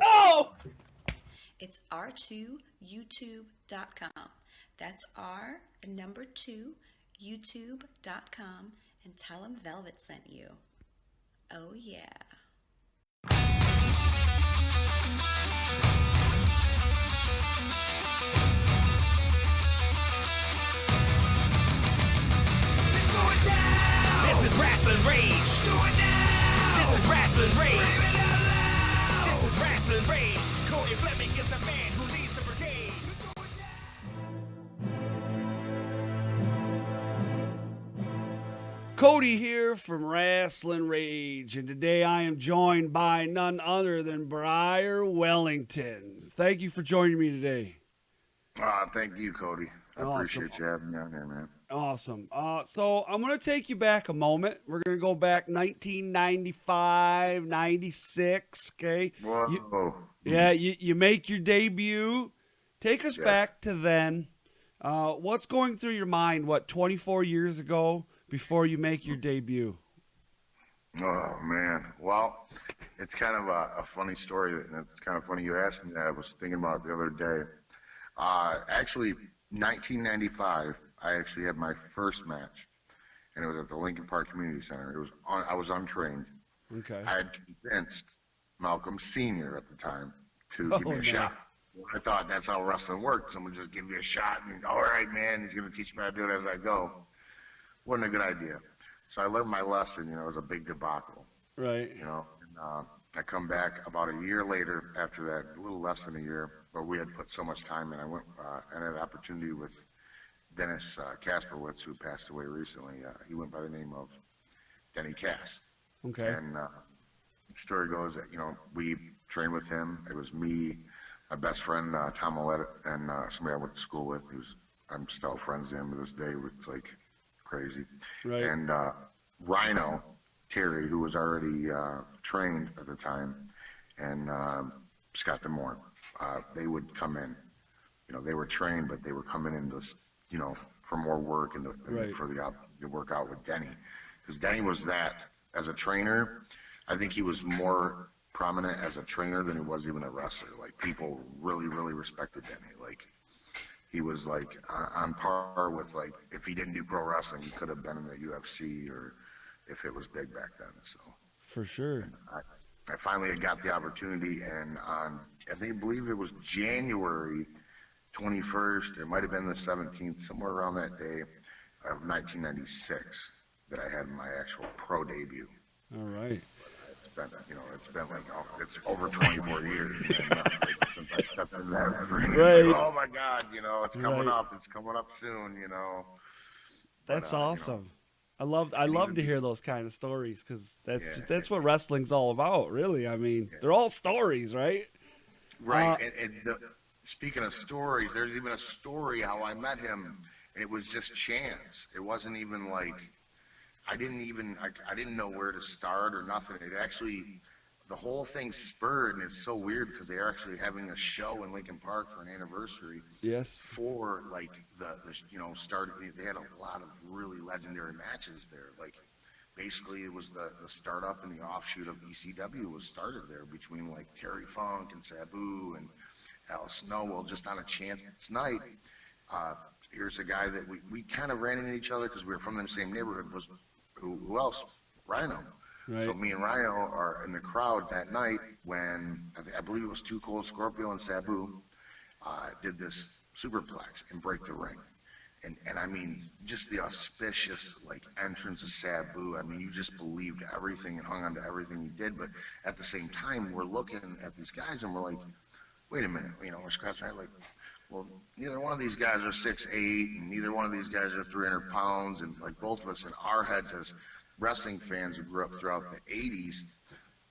Oh! It's r2youtube.com. That's R, number 2, youtube.com, and tell them Velvet sent you. Oh, yeah. Let's go down. This is Rasslin Rage. Do it now. This is Rasslin Rage. Scream it out loud. This is Rasslin Rage. Cody Fleming is the man who leads the brigade. Let's go down. Cody here from Rasslin Rage, and today I am joined by none other than Breyer Wellington. Thank you for joining me today. Thank you, Cody. I Awesome. appreciate you having me on here, man. Awesome. So I'm going to take you back a moment. We're going to go back 1995, 96, okay? Whoa. You make your debut. Take us Yeah. back to then. What's going through your mind, 24 years ago before you make your debut? Oh, man. Well, it's kind of a funny story, and it's kind of funny you asked me that. I was thinking about it the other day. Actually, 1995, I actually had my first match, and it was at the Lincoln Park Community Center. I was untrained. Okay. I had convinced Malcolm Sr. at the time to give me Oh, a shot. I thought that's how wrestling worked. Someone just give you a shot, and all right, man, he's going to teach me how to do it as I go. Wasn't a good idea. So I learned my lesson. It was a big debacle. Right. And, I come back about a year later after that, a little less than a year, but we had put so much time in. I went and had an opportunity with Dennis Kasperwitz, who passed away recently. He went by the name of Denny Cass. Okay. And the story goes that, we trained with him. It was me, my best friend, Tom Millett, and somebody I went to school with, I'm still friends with him to this day. It's like crazy. Right. And Rhino, Terry, who was already trained at the time, and Scott DeMore, they would come in. They were trained, but they were coming in just, for more work and Right. for the to work out with Denny. Because Denny was that. As a trainer, I think he was more prominent as a trainer than he was even a wrestler. Like, people really, really respected Denny. Like, he was, like, on par with, like, if he didn't do pro wrestling, he could have been in the UFC or if it was big back then. So For sure. I finally got the opportunity, and I believe it was January 21st, it might have been the 17th, somewhere around that day of 1996, that I had my actual pro debut. All right. It's been like, it's over 24 years since I stepped in that ring. Right. Oh my God, it's coming Right. up. It's coming up soon, That's But, awesome. I love to hear those kind of stories, because Yeah. that's what wrestling's all about, really. I mean, they're all stories, right? Right. Speaking of stories, there's even a story how I met him, and it was just chance. It wasn't even like I didn't know where to start or nothing. It actually, the whole thing spurred, and it's so weird because they are actually having a show in Lincoln Park for an anniversary Yes. for like the start. They had a lot of really legendary matches there. Like, basically, it was the startup and the offshoot of ECW was started there between like Terry Funk and Sabu and Al Snow. Well, just on a chance night, here's a guy that we kind of ran into each other because we were from the same neighborhood. Was who else? Rhino. Right. So me and Rhino are in the crowd that night when I believe it was Too Cold Scorpio and Sabu did this superplex and break the ring. And I mean, just the auspicious like entrance of Sabu. I mean, you just believed everything and hung on to everything he did. But at the same time, we're looking at these guys and we're like, wait a minute, we're scratching our head like, well, neither one of these guys are 6'8", and neither one of these guys are 300 pounds, and like both of us in our heads as wrestling fans who grew up throughout the 80s,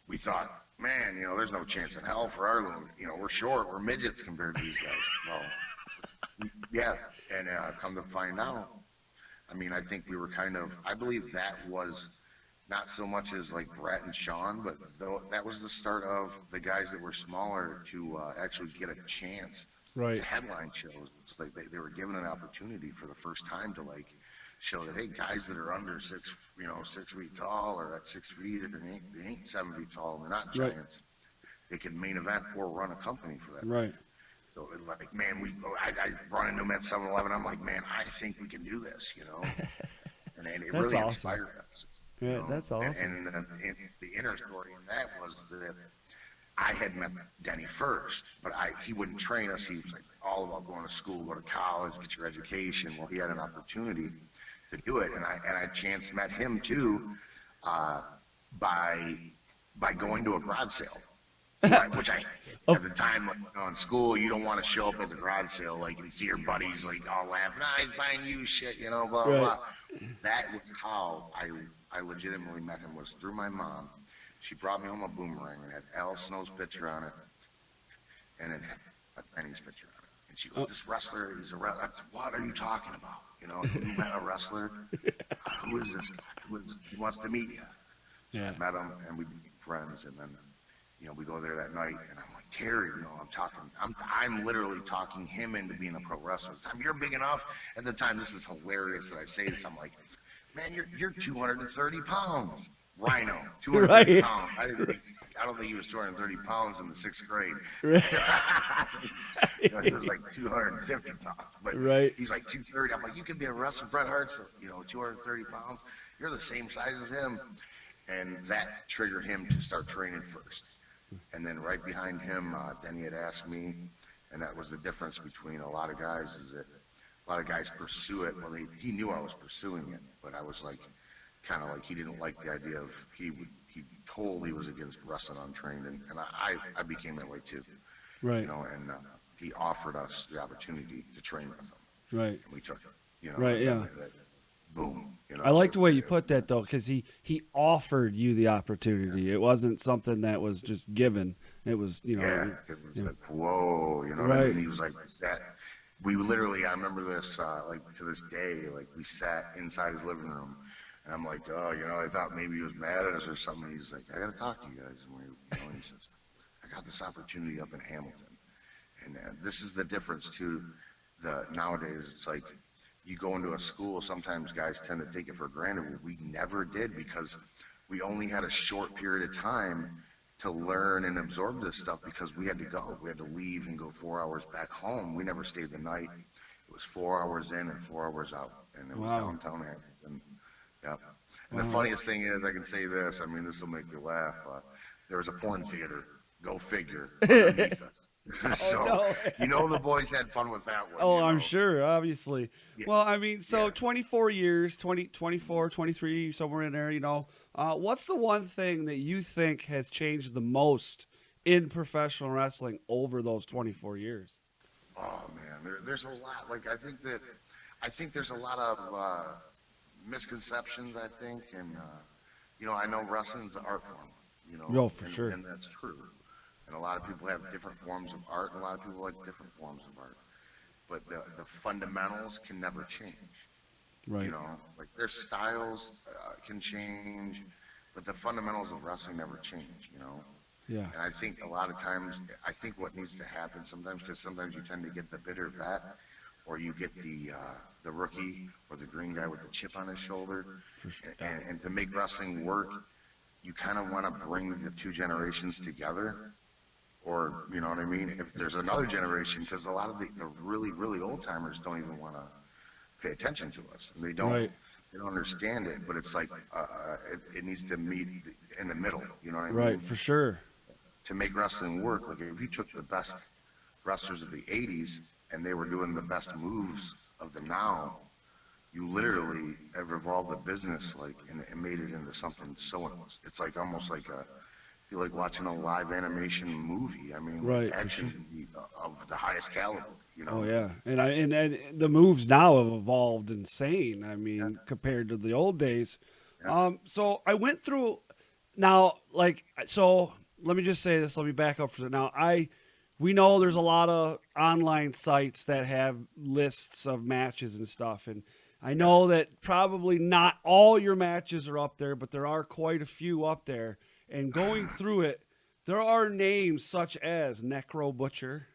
we thought, man, there's no chance in hell for our little, we're short, we're midgets compared to these guys. Well, yeah, and come to find out, I mean, I think we were I believe that was not so much as like Brett and Sean, but that was the start of the guys that were smaller to actually get a chance Right. to headline shows. It's like they were given an opportunity for the first time to like show that, hey, guys that are under 6 feet tall or at 6 feet, they ain't 7 feet tall, they're not Right. giants. they could main event or run a company for that. Right. So it's like, man, I run into him at 7-Eleven. I'm like, man, I think we can do this, And it That's really awesome. inspired us. Yeah, that's awesome. And the inner story in that was that I had met Denny first, but he wouldn't train us. He was like all about going to school, go to college, get your education. Well, he had an opportunity to do it, and I chance met him too, by going to a garage sale. Which at the time, like, in school, you don't want to show up at the garage sale, like, you see your buddies, like, all laughing, I'm buying you shit, blah, Right. blah. That was how I legitimately met him, was through my mom. She brought me home a boomerang, and had Al Snow's picture on it, and it had Benny's picture on it. And she goes, this wrestler, he's a wrestler. I said, what are you talking about? You met a wrestler? Who is this guy? He wants to meet you. Yeah. I met him, and we became friends, and then we go there that night, and I'm like, Terry, I'm literally talking him into being a pro wrestler. At the time, you're big enough. At the time, this is hilarious that I say this. I'm like, man, you're 230 pounds. Rhino, 230 Right. pounds. I don't think he was 230 pounds in the 6th grade. Right. He was like 250 pounds. But Right. he's like 230. I'm like, you can be a wrestler. Bret Hart's, 230 pounds. You're the same size as him. And that triggered him to start training first. And then right behind him, Denny had asked me, and that was the difference between a lot of guys, is that a lot of guys pursue it. Well, he knew I was pursuing it, but I was like, kind of like, he didn't like the idea of, he totally was against wrestling untrained, and I became that way too. Right. And he offered us the opportunity to train with him. Right. And we took it. Right, yeah. Boom. I like the way you put that, though, because he offered you the opportunity. It wasn't something that was just given. It was, Yeah, it was like, whoa, what I Right. mean? He was like, we literally, I remember this, like, to this day, like, we sat inside his living room, and I'm like, I thought maybe he was mad at us or something. He's like, I got to talk to you guys. And he says, I got this opportunity up in Hamilton. And this is the difference, too. Nowadays, it's like, you go into a school, sometimes guys tend to take it for granted. We never did, because we only had a short period of time to learn and absorb this stuff, because we had to go. We had to leave and go 4 hours back home. We never stayed the night. It was 4 hours in and 4 hours out, and it was Wow. downtown Hamilton. Yep. And the funniest thing is, I can say this, this will make you laugh. There was a porn theater, go figure, underneath us. So, no. The boys had fun with that one. Oh, I'm sure, obviously. Yeah. Well, Yeah. 24 years, 24, 23, somewhere in there, what's the one thing that you think has changed the most in professional wrestling over those 24 years? Oh, man, there's a lot. Like, I think there's a lot of misconceptions, and, I know wrestling's an art form, Oh, for sure. And that's true. And a lot of people have different forms of art, and a lot of people like different forms of art. But the fundamentals can never change. Right. Like their styles can change, but the fundamentals of wrestling never change, Yeah. And I think a lot of times, what needs to happen sometimes, because sometimes you tend to get the bitter vet, or you get the rookie or the green guy with the chip on his shoulder. For sure. And to make wrestling work, you kind of want to bring the two generations together. Or, you know what I mean? If there's another generation, because a lot of the really, really old timers don't even want to pay attention to us. They don't. Right. They don't understand it. But it's like it needs to meet in the middle. You know what I mean? Right, for sure. To make wrestling work, like if you took the best wrestlers of the '80s and they were doing the best moves of the now, you literally have evolved the business and made it into something so. It's like almost like I feel like watching a live animation movie. Right, for action of the highest caliber. Oh yeah, and the moves now have evolved insane. Compared to the old days. Yeah. So I went through now, so let me just say this. Let me back up for that. Now we know there's a lot of online sites that have lists of matches and stuff, and I know that probably not all your matches are up there, but there are quite a few up there. And going through it, there are names such as Necro Butcher,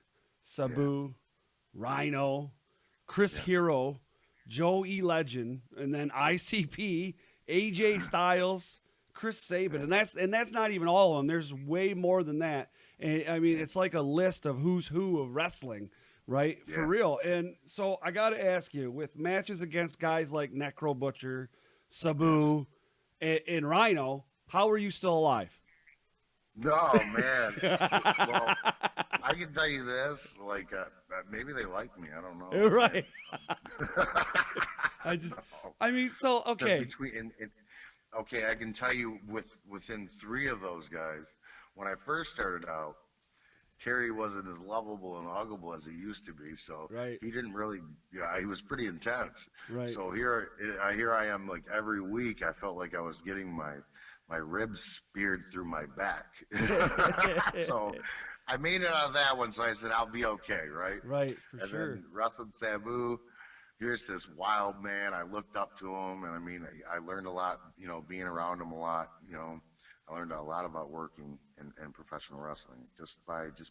Sabu, Rhino, Chris Hero, Joe E. Legend, and then ICP, AJ Styles, Chris Sabin, and that's not even all of them. There's way more than that. And I mean, it's like a list of who's who of wrestling, right? For Yeah. real. And so I got to ask you, with matches against guys like Necro Butcher, Sabu, and Rhino, how are you still alive? Oh man. Well, I can tell you this, like maybe they like me. I don't know. Right. No. I mean, so, 'Cause okay. okay, I can tell you within 3 of those guys, when I first started out, Terry wasn't as lovable and huggable as he used to be, so Right. he didn't really. Yeah, he was pretty intense. Right. So here I am, like every week, I felt like I was getting my ribs speared through my back. So I made it out of that one, so I said I'll be okay, right? Right, for And sure. then wrestled Sabu. Here's this wild man. I looked up to him, and I mean, I learned a lot, being around him a lot. I learned a lot about working in professional wrestling just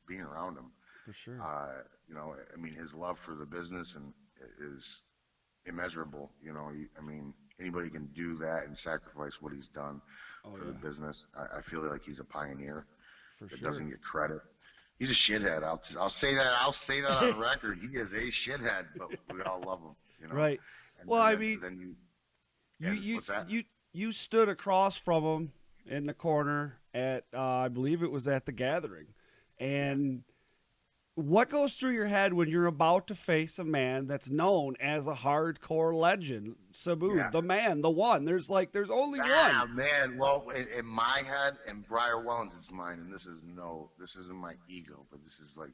being around him. For sure. I mean, his love for the business is immeasurable. I mean, anybody can do that and sacrifice what he's done for the business. I feel like he's a pioneer For that sure. doesn't get credit. He's a shithead. I'll say that. I'll say that on record. He is a shithead, but we all love him. Right. And Well, I then- mean, then You what's that? you stood across from him in the corner at I believe it was at the Gathering, and what goes through your head when you're about to face a man that's known as a hardcore legend, Sabu, Yeah. the man, the one? There's only one. Man. Well, in my head, and Breyer Wellington's mind, and this isn't my ego, but this is like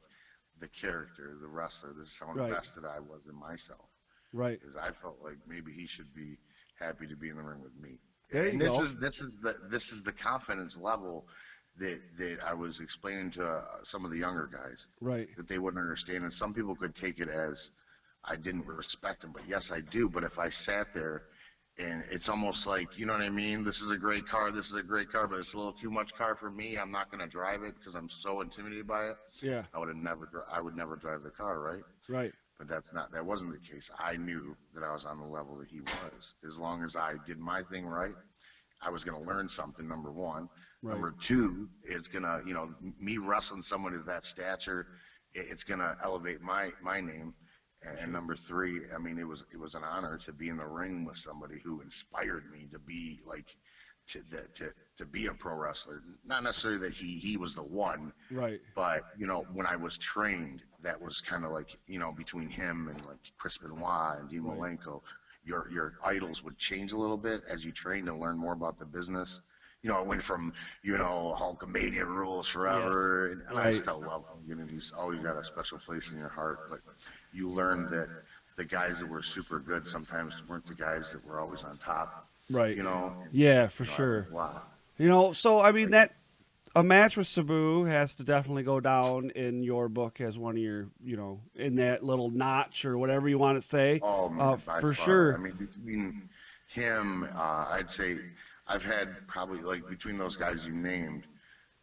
the character, the wrestler. This is how Right. invested I was in myself. Right. Because I felt like maybe he should be happy to be in the ring with me. There you and go. This is the confidence level that I was explaining to some of the younger guys Right. that they wouldn't understand, and some people could take it as I didn't respect him, but yes, I do. But if I sat there, and it's almost like, you know what I mean? This is a great car, but it's a little too much car for me. I'm not going to drive it because I'm so intimidated by it. Yeah. I would never drive the car, right? Right. But that wasn't the case. I knew that I was on the level that he was. As long as I did my thing right, I was going to learn something, number one. Right. Number two, it's going to, me wrestling someone of that stature, it's going to elevate my name. And number three, I mean, it was an honor to be in the ring with somebody who inspired me to be like, to be a pro wrestler. Not necessarily that he was the one, Right. but when I was trained, that was kind of like, between him and like Chris Benoit and Dean Malenko, your idols would change a little bit as you trained and learn more about the business. It went from, Hulkamania rules forever, and I Right. still love him. He's always got a special place in your heart, but you learn that the guys that were super good sometimes weren't the guys that were always on top. Right. And, Yeah, for I sure. learned a lot. So I mean that a match with Sabu has to definitely go down in your book as one of your, in that little notch or whatever you want to say. Oh, man, by for far. sure. I mean, between him, I'd say I've had probably, like, between those guys you named,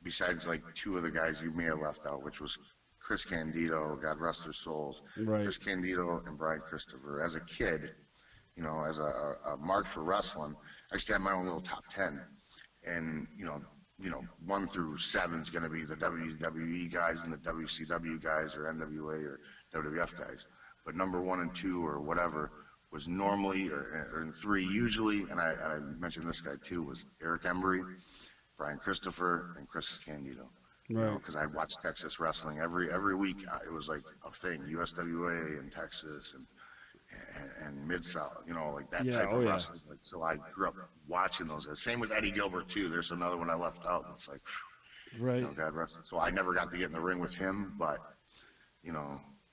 besides like two of the guys you may have left out, which was Chris Candido, God rest their souls, Right. Chris Candido and Brian Christopher. As a kid, as a mark for wrestling, I used to have my own little top 10, and 1 through 7 is going to be the WWE guys and the WCW guys or NWA or WWF guys, but number 1 and 2 or whatever was normally, or in 3 usually, and I mentioned this guy too, was Eric Embry, Brian Christopher, and Chris Candido. Right. Because I watched Texas wrestling every week. It was like a thing, USWA in Texas and Mid-South, like that Yeah, type oh of yeah. wrestling. Like, so I grew up watching those. Same with Eddie Gilbert too. There's another one I left out. And it's like, Right. God rest. So I never got to get in the ring with him, but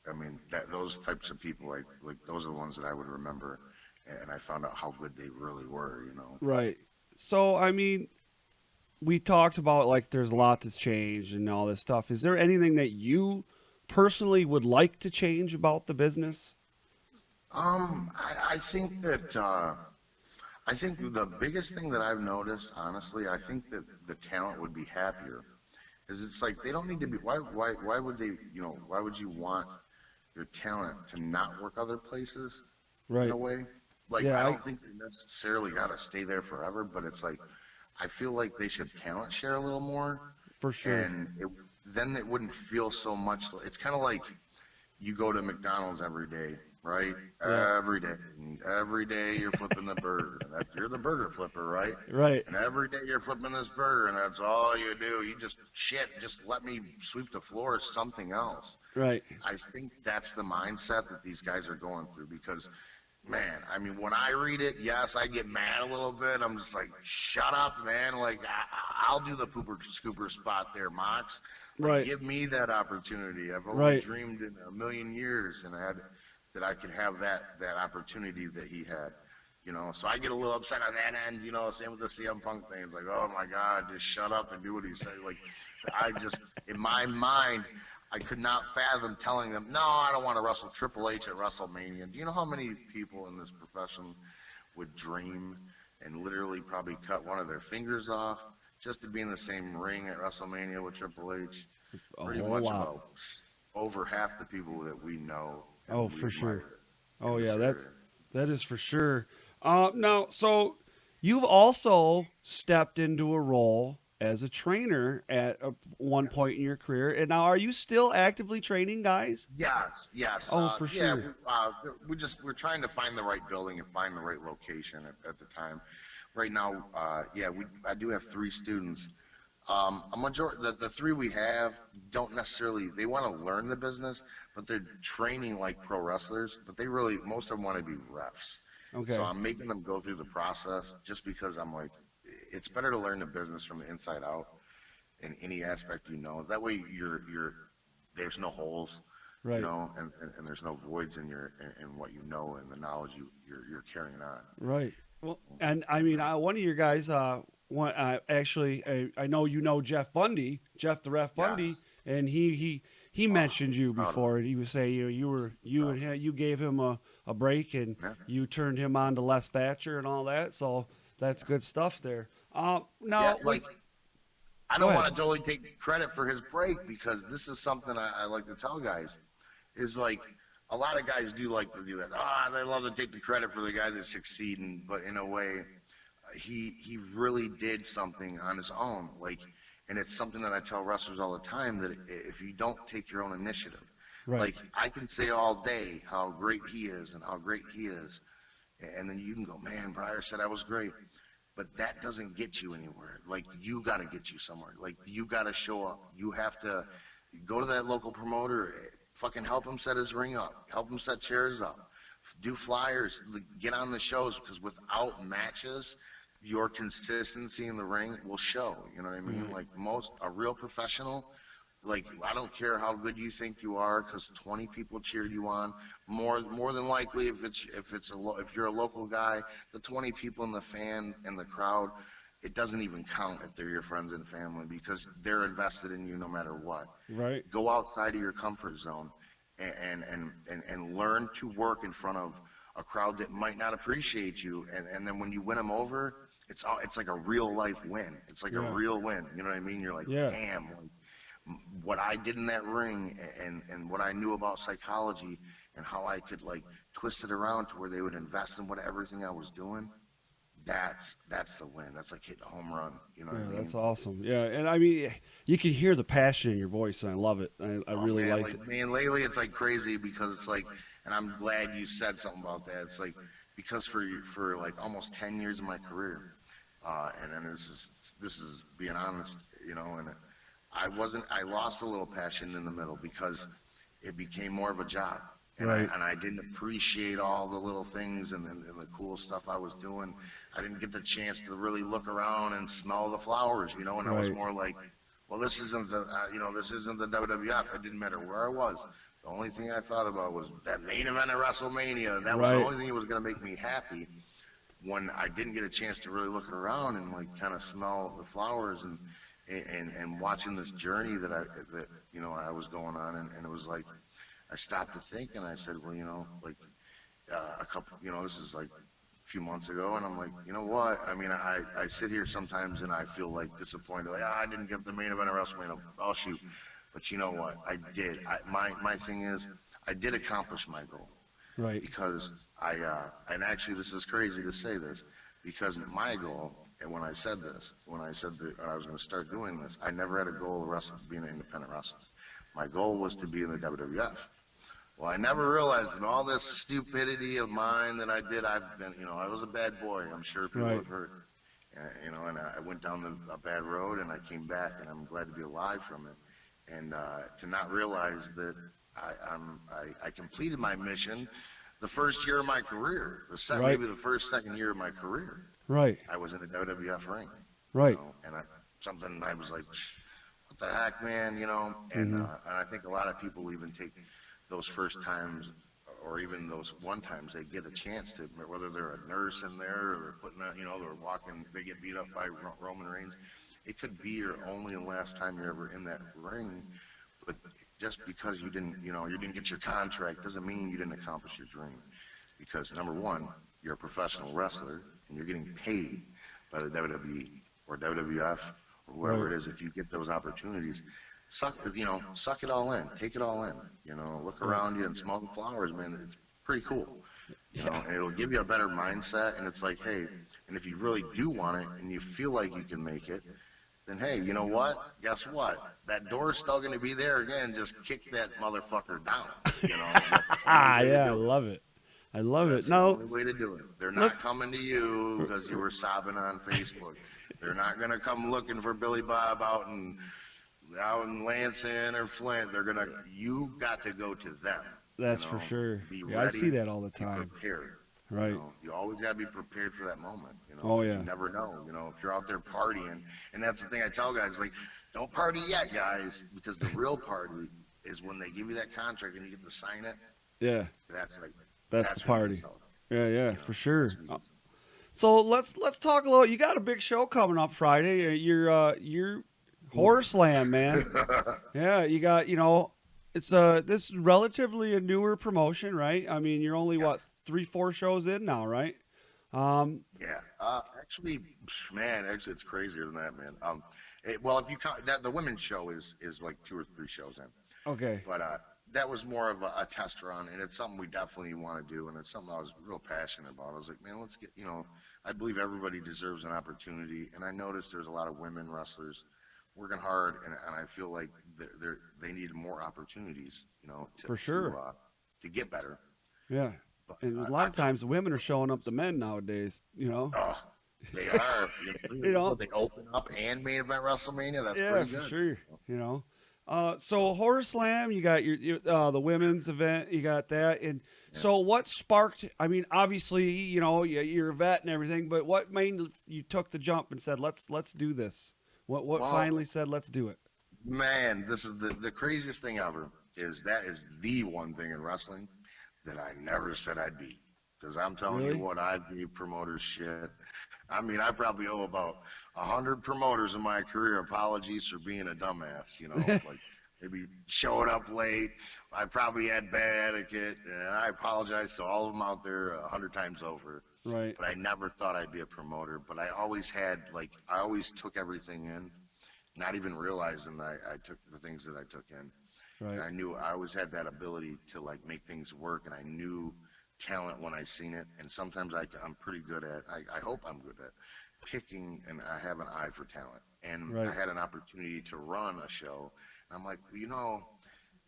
I mean, those types of people, like those are the ones that I would remember, and I found out how good they really were. Right. So, I mean, we talked about like there's a lot that's changed and all this stuff. Is there anything that you personally would like to change about the business? I think that I think the biggest thing that I've noticed, honestly, I think that the talent would be happier. Is it's like they don't need to be. Why would they? Why would you want your talent to not work other places? Right. In a way, like Yeah, I don't think they necessarily got to stay there forever, but it's like I feel like they should talent share a little more. For sure. And then it wouldn't feel so much. It's kind of like you go to McDonald's every day, right? Yeah. Every day you're flipping the burger. You're the burger flipper, right? Right. And every day you're flipping this burger, and that's all you do. You just just let me sweep the floor, something else. Right. I think that's the mindset that these guys are going through because, man, I mean, when I read it, yes, I get mad a little bit. I'm just like, shut up, man. Like, I'll do the pooper scooper spot there, Mox. Like, Right. give me that opportunity. I've only Right. dreamed in a million years and that I could have that opportunity that he had. You know, so I get a little upset on that end, you know, same with the CM Punk thing. It's like, oh my God, just shut up and do what he says. Like, I just, in my mind, I could not fathom telling them, no, I don't want to wrestle Triple H at WrestleMania. Do you know how many people in this profession would dream and literally probably cut one of their fingers off just to be in the same ring at WrestleMania with Triple H? A Pretty whole much lot. about over half the people that we know. and Oh, we for sure. admire Oh, in yeah, this that is for sure. Now, so you've also stepped into a role as a trainer at one point in your career, and now are you still actively training guys? Yes. Oh, for Yeah, sure. we're trying to find the right building and find the right location at the time. Right now, I do have 3 students. A majority, the 3 we have don't necessarily, they want to learn the business, but they're training like pro wrestlers, but most of them want to be refs. Okay. So I'm making them go through the process just because I'm like, it's better to learn the business from the inside out in any aspect you know. That way there's no holes, Right. you know, and there's no voids in in what you know and the knowledge you're carrying on. Right. Well, and I mean, one of your guys, I know you know Jeff Bundy, Jeff the Ref Bundy, Yes. and he mentioned you proud of before, and he was saying you gave him a break, and Yeah. you turned him on to Les Thatcher and all that. So that's good stuff there. Now, Yeah, like I Go don't ahead. want to totally take credit for his break because this is something I like to tell guys is like a lot of guys do like to do that. They love to take the credit for the guy that's succeeding, but in a way, he really did something on his own. Like, and it's something that I tell wrestlers all the time that if you don't take your own initiative, Right. like I can say all day how great he is and how great he is, and then you can go, man, Breyer said I was great. But that doesn't get you anywhere. Like, you got to get you somewhere. Like, you got to show up. You have to go to that local promoter, fucking help him set his ring up, help him set chairs up, do flyers, get on the shows, because without matches, your consistency in the ring will show. You know what I mean? Like, a real professional, like, I don't care how good you think you are, because 20 people cheered you on. More than likely, if you're a local guy, the 20 people in the crowd, it doesn't even count if they're your friends and family because they're invested in you no matter what. Right. Go outside of your comfort zone and learn to work in front of a crowd that might not appreciate you, and then when you win them over, it's like a real life win. It's like Yeah. a real win. You know what I mean? You're like, Yeah. damn. Like, what I did in that ring and what I knew about psychology and how I could like twist it around to where they would invest in everything I was doing. That's the win. That's like hitting a home run. You know what I Yeah, mean? that's awesome. Yeah, and I mean, you can hear the passion in your voice, and I love it. I Oh, really man, liked it. Man, lately it's like crazy because it's like, and I'm glad you said something about that. It's like because for like almost 10 years of my career, and then this is being honest, you know, and I lost a little passion in the middle because it became more of a job. And, Right. I didn't appreciate all the little things and the cool stuff I was doing. I didn't get the chance to really look around and smell the flowers, you know, and I was Right. more like, well, this isn't this isn't the WWF. It didn't matter where I was. The only thing I thought about was that main event at WrestleMania. That was the Right. only thing that was going to make me happy when I didn't get a chance to really look around and like kind of smell the flowers and watching this journey that I was going on, and it was like I stopped to think and I said, well, you know, like this is like a few months ago, and I'm like, you know what? I mean, I sit here sometimes and I feel like disappointed, like I didn't get the main event of WrestleMania. I'll shoot, but you know what? I did. My thing is, I did accomplish my goal. Right. Because and actually this is crazy to say this, because my goal And when I said this, when I said that I was going to start doing this, I never had a goal of wrestling, being an independent wrestler. My goal was to be in the WWF. Well, I never realized in all this stupidity of mine that I did, I've been, I was a bad boy. I'm sure people Right. have heard. And I went down a bad road, and I came back, and I'm glad to be alive from it. And to not realize that I completed my mission the first year of my career, Right. maybe the first, second year of my career. Right. I was in the WWF ring. Right. And something I was like, what the heck, man, and I think a lot of people even take those first times or even those one times they get a chance to, whether they're a nurse in there or they're putting out, they're walking, they get beat up by Roman Reigns. It could be your only and last time you're ever in that ring, but just because you didn't get your contract doesn't mean you didn't accomplish your dream. Because number one, you're a professional wrestler and you're getting paid by the WWE or WWF or whoever it is. If you get those opportunities, suck it all in, take it all in, look around you and smell the flowers, man. It's pretty cool, and it'll give you a better mindset. And it's like, hey, and if you really do want it and you feel like you can make it, then hey, you know what? Guess what? That door's still going to be there again. Just kick that motherfucker down. Yeah, I love it. I love That's it. the No, only way to do it. They're not coming to you because you were sobbing on Facebook. They're not going to come looking for Billy Bob out in Lansing or Flint. You got to go to them. that's for sure. Be Yeah, I ready, see that all the be time. prepared. Right. You always got to be prepared for that moment. Oh, yeah. You never know. If you're out there partying, and that's the thing I tell guys, like, don't party yet, guys, because the real party is when they give you that contract and you get to sign it. Yeah. That's the when you party. sell it. Yeah, for sure. So let's talk a little. You got a big show coming up Friday. You're Horse Land, man. Yeah, you got it's this is relatively a newer promotion, right? I mean, you're only what 3-4 shows in now, right? Yeah. Actually, it's crazier than that, man. Well, if you count that, the women's show is like 2 or 3 shows in. Okay. But that was more of a test run, and it's something we definitely want to do, and it's something I was real passionate about. I was like, man, let's get, I believe everybody deserves an opportunity, and I noticed there's a lot of women wrestlers working hard, and I feel like they need more opportunities, For sure. to get better. Yeah. But, And a lot of times women are showing up to men nowadays, Oh, they are. They open up and main event WrestleMania. That's yeah, pretty for good. sure. So Horror Slam, you got your the women's event, you got that, and so what sparked? I mean, obviously, you're a vet and everything, but what made you took the jump and said, let's do this? What finally said, let's do it? Man, this is the craziest thing ever. That is the one thing in wrestling that I never said I'd be. Because I'm telling Really? you what, I gave promoters shit. I mean, I probably owe about 100 promoters in my career apologies for being a dumbass, like maybe showing up late. I probably had bad etiquette, and I apologize to all of them out there 100 times over. Right. But I never thought I'd be a promoter. But I always I always took everything in, not even realizing I took the things that I took in. Right. And I knew I always had that ability to make things work, and I knew talent when I seen it. And sometimes I'm pretty good at, I hope I'm good at picking, and I have an eye for talent. And Right. I had an opportunity to run a show. And I'm like,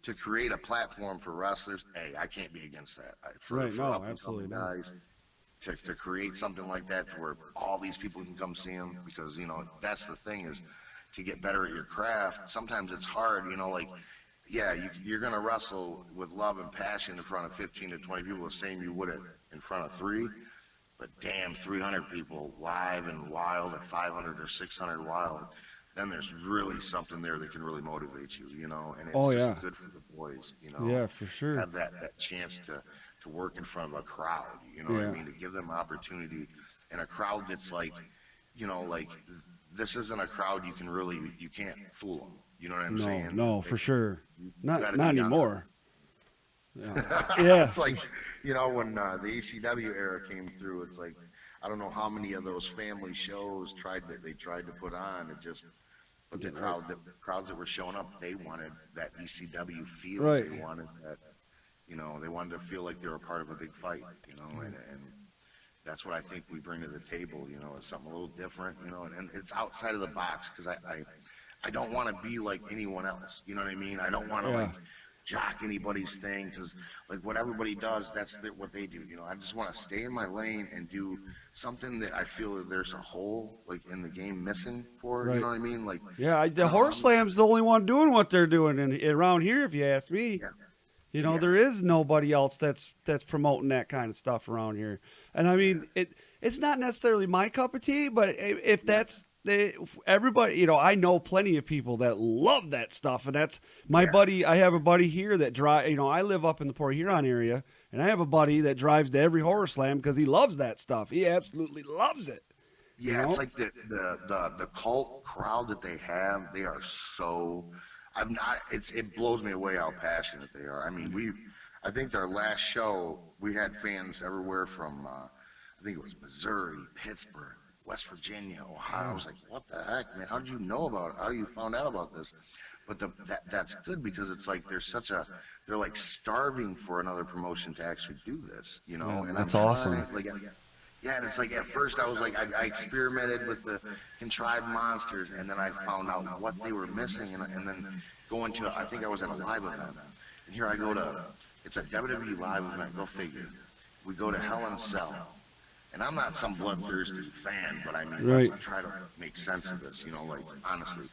to create a platform for wrestlers, hey, I can't be against that. For Right, no, up-and-coming absolutely not. guys, to create something like that to where all these people can come see them, because that's the thing, is to get better at your craft. Sometimes it's hard, you're gonna wrestle with love and passion in front of 15 to 20 people the same you would in front of 3, but damn, 300 people live and wild, or 500 or 600 wild, then there's really something there that can really motivate you, and it's just good for the boys, Yeah, for sure. have that chance to work in front of a crowd, what I mean, to give them opportunity, and a crowd that's this isn't a crowd you can't fool them, you know what I'm saying? No, for sure. Not gotta be on anymore. Yeah. It's like, when the ECW era came through, it's like, I don't know how many of those family shows they tried to put on. But the crowds that were showing up, they wanted that ECW feel. Right. They wanted that, they wanted to feel like they were part of a big fight, and that's what I think we bring to the table. You know, it's something a little different. You know, and it's outside of the box because I don't want to be like anyone else. You know what I mean? I don't want to Yeah. like jock anybody's thing because like what everybody does, that's what they do. You know, I just want to stay in my lane and do something that I feel that there's a hole like in the game missing for. Right. You know what I mean? Like Yeah, the Horse Slam's the only one doing what they're doing around here, if you ask me. Yeah. You know, Yeah. there is nobody else that's promoting that kind of stuff around here. And I mean, it's not necessarily my cup of tea, but if that's everybody, you know, I know plenty of people that love that stuff, and that's my buddy. I have a buddy here that drive. You know, I live up in the Port Huron area, and I have a buddy that drives to every Horror Slam because he loves that stuff. He absolutely loves it. Yeah, You know? it's like the cult crowd that they have. They are so. I'm not. It blows me away how passionate they are. I mean, I think our last show we had fans everywhere from. I think it was Missouri, Pittsburgh, West Virginia, Ohio. I was like, what the heck, man? How did you know about it? How you found out about this? But that's good because it's like they're like starving for another promotion to actually do this, you know? Yeah, and that's I'm awesome. trying, like, yeah, and it's like at first I was like, I experimented with the contrived monsters, and then I found out what they were missing, and then going to, I think I was at a live event, and here I go to, it's a WWE live event, go figure. We go to Hell in a Cell. And I'm not some bloodthirsty fan, but I mean, Right. let's try to make sense of this, you know, like, honestly.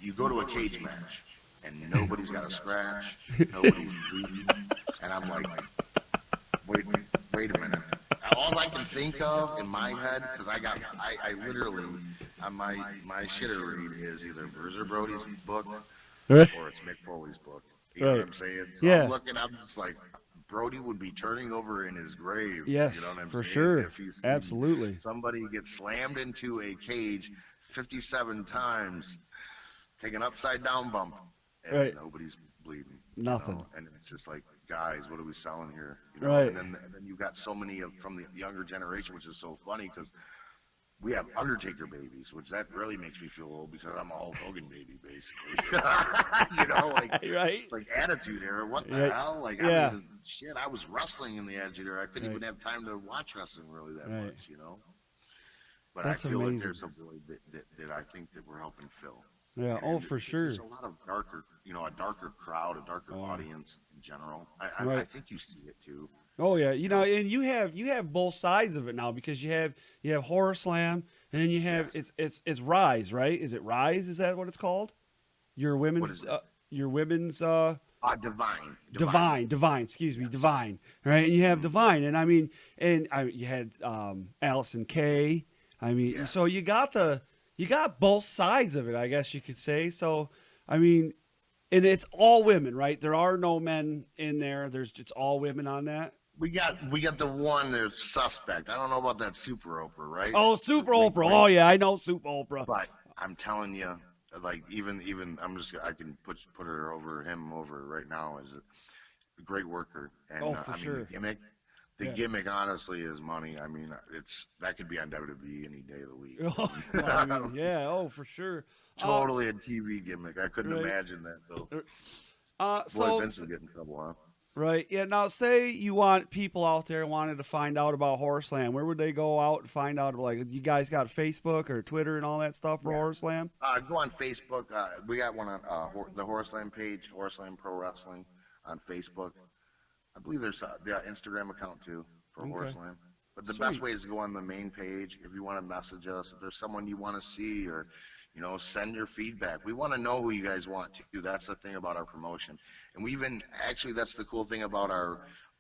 You go to a cage match, and nobody's got a scratch, nobody's bleeding, and I'm like, wait a minute. All I can think of in my head, because I literally, on my shitter read is either Bruiser Brody's book, Right. or it's Mick Foley's book. You know Right. what I'm saying? So Yeah. I'm looking, I'm just like, Brody would be turning over in his grave. Yes, you know what I'm for saying? sure. If he's seen Absolutely. somebody get slammed into a cage 57 times, take an upside down bump, and Right. nobody's bleeding. Nothing. You know? And it's just like, guys, what are we selling here? You know? Right. And then you got so many from the younger generation, which is so funny because we have Undertaker babies, which that really makes me feel old because I'm a Hulk Hogan baby, basically. You know, like Right. like Attitude Era. What the Right. hell? Like, Yeah. I mean, shit, I was wrestling in the Attitude Era. I couldn't Right. even have time to watch wrestling really that Right. much, you know. But That's I feel amazing. like there's a void that I think that we're helping fill. Yeah. Oh, And for it's sure. just a lot of darker, you know, a darker crowd, a darker audience in general. I Right. think you see it too. Oh yeah, you know, and you have both sides of it now because you have Horror Slam, and then you have Yes. it's Rise, right? Is it Rise? Is that what it's called? Your women's is it? your women's Divine. Divine, excuse me, Divine, right? And you have Divine, and I mean, you had Allison Kay. I mean, Yeah. so you got both sides of it, I guess you could say. So, I mean, and it's all women, right? There are no men in there. It's all women on that. We got the one that's suspect. I don't know about that Super Oprah, right? Oh, Super Wait, Oprah. wait. Oh yeah, I know Super Oprah. But I'm telling you, like even I can put him over right now as a great worker. And Oh, for I mean, sure. the Yeah. gimmick honestly is money. I mean, that could be on WWE any day of the week. I mean, yeah. Oh, for sure. Totally a TV gimmick. I couldn't Right. imagine that though. Boy, So Vince would get in trouble, huh? right, yeah. Now, say you want people out there wanted to find out about Horror Slam. Where would they go out and find out? Like, you guys got Facebook or Twitter and all that stuff for Horror Slam? Go on Facebook. We got one on the Horror Slam page, Horror Slam Pro Wrestling on Facebook. I believe there's the Instagram account too for Horror Okay. Slam. But the best Sweet. way is to go on the main page. If you want to message us, if there's someone you want to see, or send your feedback. We want to know who you guys want to. That's the thing about our promotion. And we even actually, that's the cool thing about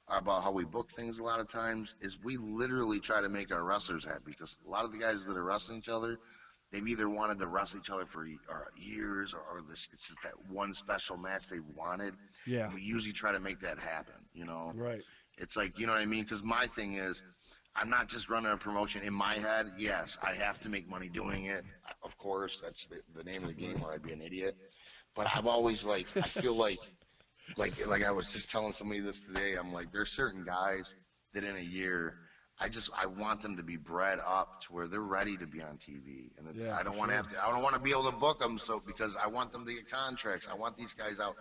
about how we book things a lot of times is we literally try to make our wrestlers happy because a lot of the guys that are wrestling each other, they've either wanted to wrestle each other for years or it's just that one special match they wanted. Yeah. We usually try to make that happen, you know. Right. It's like, you know what I mean? Because my thing is, I'm not just running a promotion in my head. Yes, I have to make money doing it. Of course, that's the name of the game, or I'd be an idiot. But I've always I feel like I was just telling somebody this today. I'm like, there's certain guys that in a year, I want them to be bred up to where they're ready to be on TV, and Yeah, I don't for want to sure. I don't want to be able to book them because I want them to get contracts. I want these guys out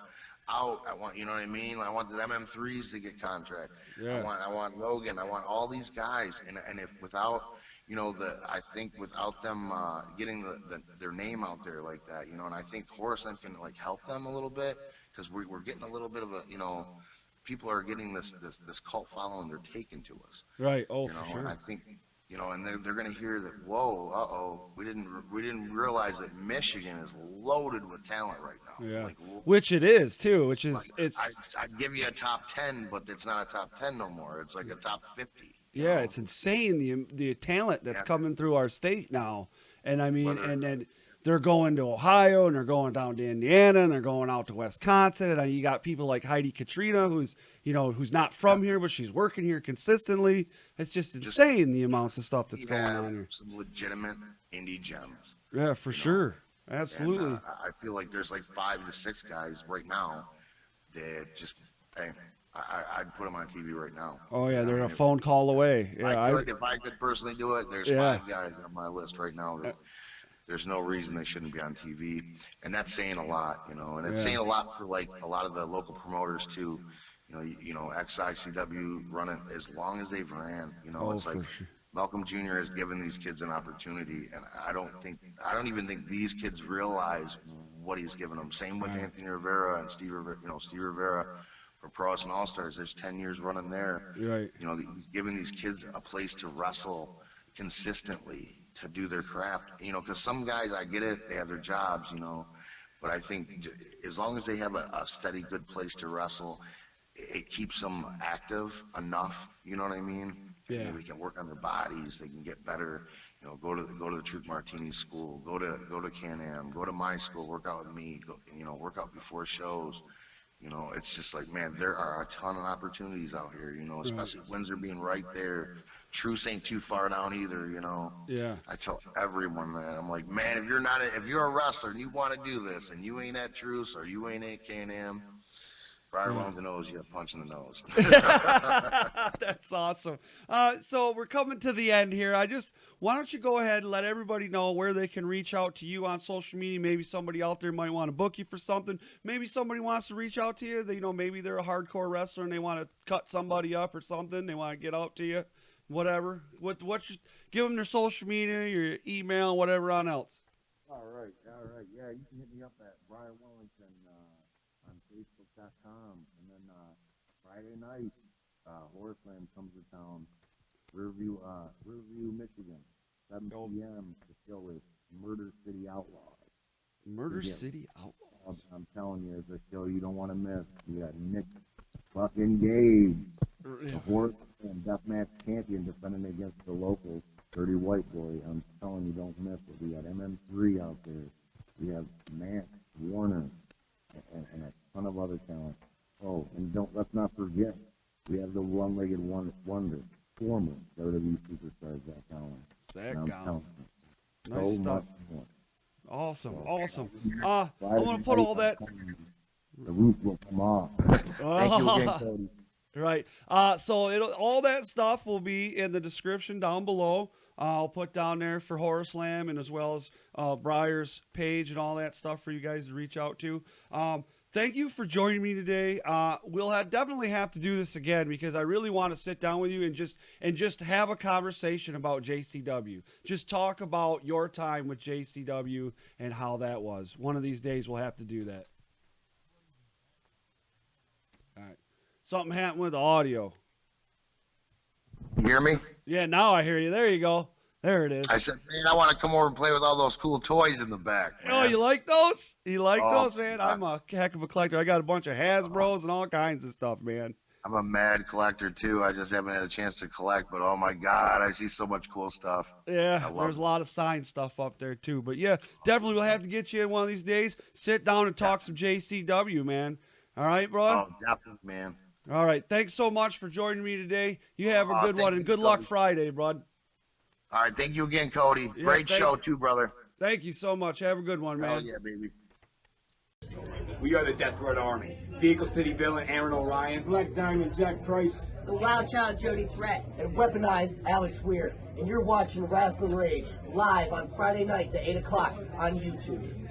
out. I want, you know what I mean? I want the MM3s to get contract. Yeah. I want Logan. I want all these guys. And if without, you know, I think without them getting their name out there like that, you know, and I think Horseland can like help them a little bit because we're getting a little bit of a, you know, people are getting this cult following. They're taken to us. Right. Oh, You know, for sure. and I think, you know, and they're going to hear that. Whoa, we didn't realize that Michigan is loaded with talent right now. Yeah. Like, Which it is too. Which is like, it's I'd give you a top 10, but it's not a top 10 no more. It's like a top 50. you yeah, know? it's insane the talent that's Yeah. coming through our state now. And I mean, Whether- and then they're going to Ohio and they're going down to Indiana and they're going out to Wisconsin. And you got people like Heidi Katrina, who's, you know, who's not from here, but she's working here consistently. It's just insane the amounts of stuff that's We going have on here. some legitimate indie gems. Yeah, for sure. Absolutely. And, I feel like there's like 5 to 6 guys right now that just, hey, I'd put them on TV right now. Oh yeah, they're I a mean, phone call away. Yeah, I feel like if I could personally do it, there's Yeah. 5 guys on my list right now that there's no reason they shouldn't be on TV, and that's saying a lot, you know, and it's Yeah. saying a lot for like a lot of the local promoters too. You know, XICW running as long as they've ran, you know, Oh, it's like for sure. Malcolm Jr. has given these kids an opportunity, and I don't even think these kids realize what he's given them. Same with Anthony Rivera and Steve Rivera for Pros and All Stars. There's 10 years running there. Right. You know, he's giving these kids a place to wrestle consistently, to do their craft. You know, because some guys, I get it, they have their jobs, you know, but I think as long as they have a steady, good place to wrestle, it keeps them active enough. You know what I mean? Yeah. They can work on their bodies. They can get better. You know, go to the Truth Martini school. Go to Can-Am. Go to my school. Work out with me. Work out before shows. You know, it's just like, man, there are a ton of opportunities out here. You know, especially Windsor being right there. Truce ain't too far down either. You know. Yeah. I tell everyone, man, I'm like, man, if you're a wrestler and you want to do this and you ain't at Truce or you ain't at Can-Am, Breyer Wellington knows you have a punch in the nose. That's awesome. So we're coming to the end here. Why don't you go ahead and let everybody know where they can reach out to you on social media? Maybe somebody out there might want to book you for something. Maybe somebody wants to reach out to you. They, maybe they're a hardcore wrestler and they want to cut somebody up or something. They want to get out to you, whatever. Give them their social media, your email, whatever on else. All right. Yeah, you can hit me up at Breyer Wellington on Facebook.com. And then Friday night, Horseland comes to town. Riverview, Michigan, 7 p.m. The show is Murder City Outlaws. Murder City Outlaws. I'm telling you, it's a show you don't want to miss. You got Nick fucking Gage, the Horseland Deathmatch champion, defending against the local Dirty White Boy. I'm telling you, don't miss it. We got MM3 out there. We have Matt Warner and a ton of other talent. Oh, and let's not forget, we have the one-legged wonder, former WWE superstar Zach Allen. Zach And I'm Allen. telling you, Nice so stuff. much more. Awesome. I'm Friday going to put all night, that. The roof will come off. Thank you again, Cody. Right. So all that stuff will be in the description down below. I'll put down there for Horror Slam and as well as Breyer's page and all that stuff for you guys to reach out to. Thank you for joining me today. We'll definitely have to do this again because I really want to sit down with you and just have a conversation about JCW. Just talk about your time with JCW and how that was. One of these days we'll have to do that. All right. Something happened with the audio. You hear me? Yeah, now I hear you. There you go. There it is. I said, man, I want to come over and play with all those cool toys in the back. Oh, man. you like those? You like Oh, those, man? God. I'm a heck of a collector. I got a bunch of Hasbros and all kinds of stuff, man. I'm a mad collector, too. I just haven't had a chance to collect, but oh, my God, I see so much cool stuff. Yeah, I love there's it. a lot of signed stuff up there, too. But, yeah, definitely we'll have to get you in one of these days. Sit down and talk some JCW, man. All right, bro? Oh, definitely, man. All right. Thanks so much for joining me today. You have a good thank one, you, and good luck Cody. Friday, bud. All right, thank you again, Cody. Yeah, Great thank show, you. too, brother. Thank you so much. Have a good one, Hell man. yeah, baby. We are the Death Threat Army. Vehicle City Villain Aaron Orion. Black Diamond Jack Price. The Wild Child Jody Threat. And weaponized Alex Weir. And you're watching Rasslin Rage live on Friday nights at 8 o'clock on YouTube.